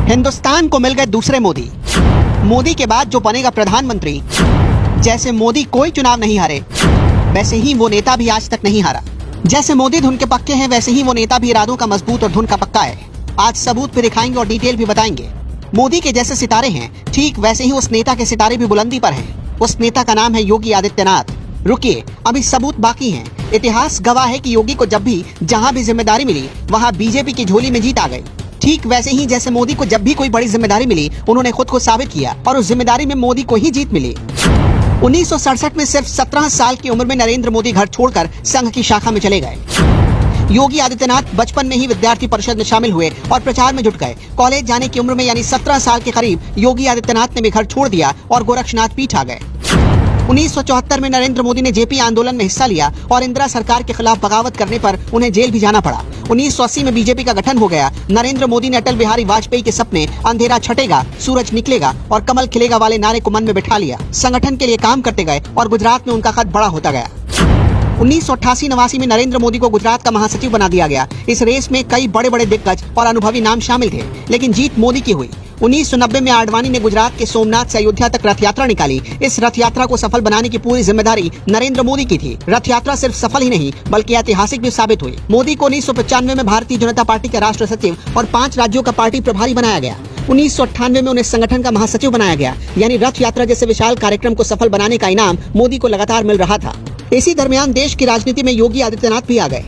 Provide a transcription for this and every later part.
हिंदुस्तान को मिल गए दूसरे मोदी। मोदी के बाद जो बनेगा प्रधानमंत्री, जैसे मोदी कोई चुनाव नहीं हारे, वैसे ही वो नेता भी आज तक नहीं हारा। जैसे मोदी धुन के पक्के हैं, वैसे ही वो नेता भी इरादों का मजबूत और धुन का पक्का है। आज सबूत भी दिखाएंगे और डिटेल भी बताएंगे। मोदी के जैसे सितारे हैं, ठीक वैसे ही उस नेता के सितारे भी बुलंदी पर हैं। उस नेता का नाम है योगी आदित्यनाथ। रुकिए, अभी सबूत बाकी हैं। इतिहास गवाह है कि योगी को जब भी जहां भी जिम्मेदारी मिली, वहां बीजेपी की झोली में जीत आ गई। ठीक वैसे ही जैसे मोदी को जब भी कोई बड़ी जिम्मेदारी मिली, उन्होंने खुद को साबित किया और उस जिम्मेदारी में मोदी को ही जीत मिली। 1967 में सिर्फ 17 साल की उम्र में नरेंद्र मोदी घर छोड़कर संघ की शाखा में चले गए। योगी आदित्यनाथ बचपन में ही विद्यार्थी परिषद में शामिल हुए और प्रचार में जुट गए। कॉलेज जाने की उम्र में यानी 17 साल के करीब योगी आदित्यनाथ ने भी घर छोड़ दिया और गोरक्षनाथ पीठ आ गए। 1974 में नरेंद्र मोदी ने जेपी आंदोलन में हिस्सा लिया और इंदिरा सरकार के खिलाफ बगावत करने पर उन्हें जेल भी जाना पड़ा। 1980 में बीजेपी का गठन हो गया। नरेंद्र मोदी ने अटल बिहारी वाजपेयी के सपने अंधेरा छटेगा, सूरज निकलेगा और कमल खिलेगा वाले नारे को मन में बिठा लिया। संगठन के लिए काम करते गए और गुजरात में उनका कद बड़ा होता गया। 1988-89 में नरेंद्र मोदी को गुजरात का महासचिव बना दिया गया। इस रेस में कई बड़े बड़े दिग्गज और अनुभवी नाम शामिल थे, लेकिन जीत मोदी की हुई। 1990 में आडवाणी ने गुजरात के सोमनाथ से अयोध्या तक रथ यात्रा निकाली। इस रथ यात्रा को सफल बनाने की पूरी जिम्मेदारी नरेंद्र मोदी की थी। रथ यात्रा सिर्फ सफल ही नहीं बल्कि ऐतिहासिक भी साबित हुई। मोदी को 1995 में भारतीय जनता पार्टी का राष्ट्र सचिव और 5 राज्यों का पार्टी प्रभारी बनाया गया। 1998 में उन्हें संगठन का महासचिव बनाया गया। यानी रथ यात्रा जैसे विशाल कार्यक्रम को सफल बनाने का इनाम मोदी को लगातार मिल रहा था। इसी दरमियान देश की राजनीति में योगी आदित्यनाथ भी आ गए।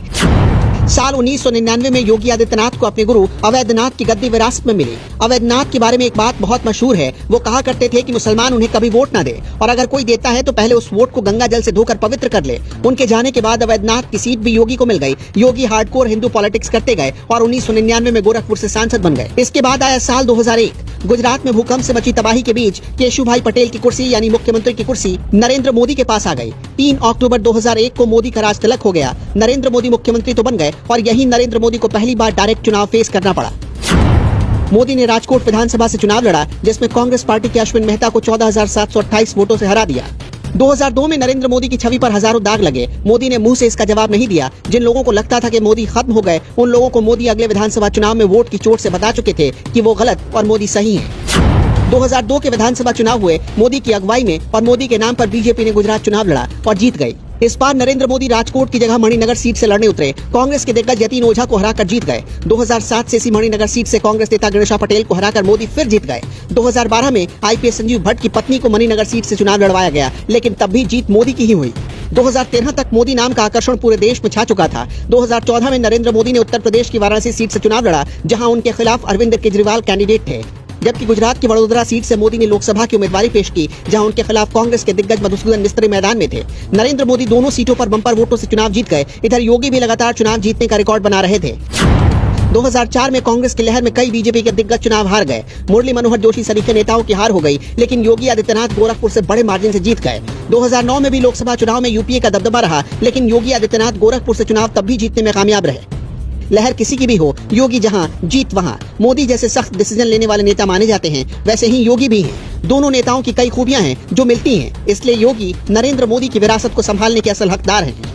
साल 1999 में योगी आदित्यनाथ को अपने गुरु अवैधनाथ की गद्दी विरासत में मिली। अवैधनाथ के बारे में एक बात बहुत मशहूर है। वो कहा करते थे कि मुसलमान उन्हें कभी वोट न दे और अगर कोई देता है तो पहले उस वोट को गंगा जल से धोकर पवित्र कर ले। उनके जाने के बाद अवैधनाथ की सीट भी योगी को मिल गई। योगी हार्डकोर हिंदू पॉलिटिक्स करते गए और 1999 में गोरखपुर से सांसद बन गए। इसके बाद आया साल 2001। गुजरात में भूकंप से मची तबाही के बीच केशुभाई पटेल की कुर्सी यानी मुख्यमंत्री की कुर्सी नरेंद्र मोदी के पास आ गई। 3 अक्टूबर 2001 को मोदी का राज तिलक हो गया। नरेंद्र मोदी मुख्यमंत्री तो बन गए और यही नरेंद्र मोदी को पहली बार डायरेक्ट चुनाव फेस करना पड़ा। मोदी ने राजकोट विधानसभा से चुनाव लड़ा, जिसमें कांग्रेस पार्टी के अश्विन मेहता को 14,728 वोटों से हरा दिया। 2002 में नरेंद्र मोदी की छवि पर हजारों दाग लगे। मोदी ने मुंह से इसका जवाब नहीं दिया। जिन लोगों को लगता था कि मोदी खत्म हो गए, उन लोगों को मोदी अगले विधानसभा चुनाव में वोट की चोट से बता चुके थे कि वो गलत और मोदी सही है। 2002 के विधानसभा चुनाव हुए मोदी की अगुवाई में और मोदी के नाम पर बीजेपी ने गुजरात चुनाव लड़ा और जीत गई। इस बार नरेंद्र मोदी राजकोट की जगह मणिनगर सीट से लड़ने उतरे। कांग्रेस के दिग्गज यतीन ओझा को हराकर जीत गए। 2007 से इसी मणिनगर सीट से कांग्रेस नेता गणेशा पटेल को हराकर मोदी फिर जीत गए। 2012 में आईपीएस संजीव भट्ट की पत्नी को मणिनगर सीट से चुनाव लड़वाया गया, लेकिन तब भी जीत मोदी की ही हुई। 2013 तक मोदी नाम का आकर्षण पूरे देश में छा चुका था। 2014 में नरेंद्र मोदी ने उत्तर प्रदेश की वाराणसी सीट से चुनाव लड़ा, जहां उनके खिलाफ अरविंद केजरीवाल कैंडिडेट थे। जबकि गुजरात की वडोदरा सीट से मोदी ने लोकसभा की उम्मीदवारी पेश की, जहां उनके खिलाफ कांग्रेस के दिग्गज मधुसूदन मिस्त्री मैदान में थे। नरेंद्र मोदी दोनों सीटों पर बंपर वोटों से चुनाव जीत गए। इधर योगी भी लगातार चुनाव जीतने का रिकॉर्ड बना रहे थे। 2004 में कांग्रेस की लहर में कई बीजेपी के दिग्गज चुनाव हार गए। मुरली मनोहर जोशी सरीखे नेताओं की हार हो गई, लेकिन योगी आदित्यनाथ गोरखपुर से बड़े मार्जिन से जीत गए। 2009 में भी लोकसभा चुनाव में यूपीए का दबदबा रहा, लेकिन योगी आदित्यनाथ गोरखपुर से चुनाव तब भी जीतने में कामयाब रहे। लहर किसी की भी हो, योगी जहां जीत वहां। मोदी जैसे सख्त डिसीजन लेने वाले नेता माने जाते हैं, वैसे ही योगी भी हैं। दोनों नेताओं की कई खूबियां हैं जो मिलती हैं, इसलिए योगी नरेंद्र मोदी की विरासत को संभालने के असल हकदार हैं।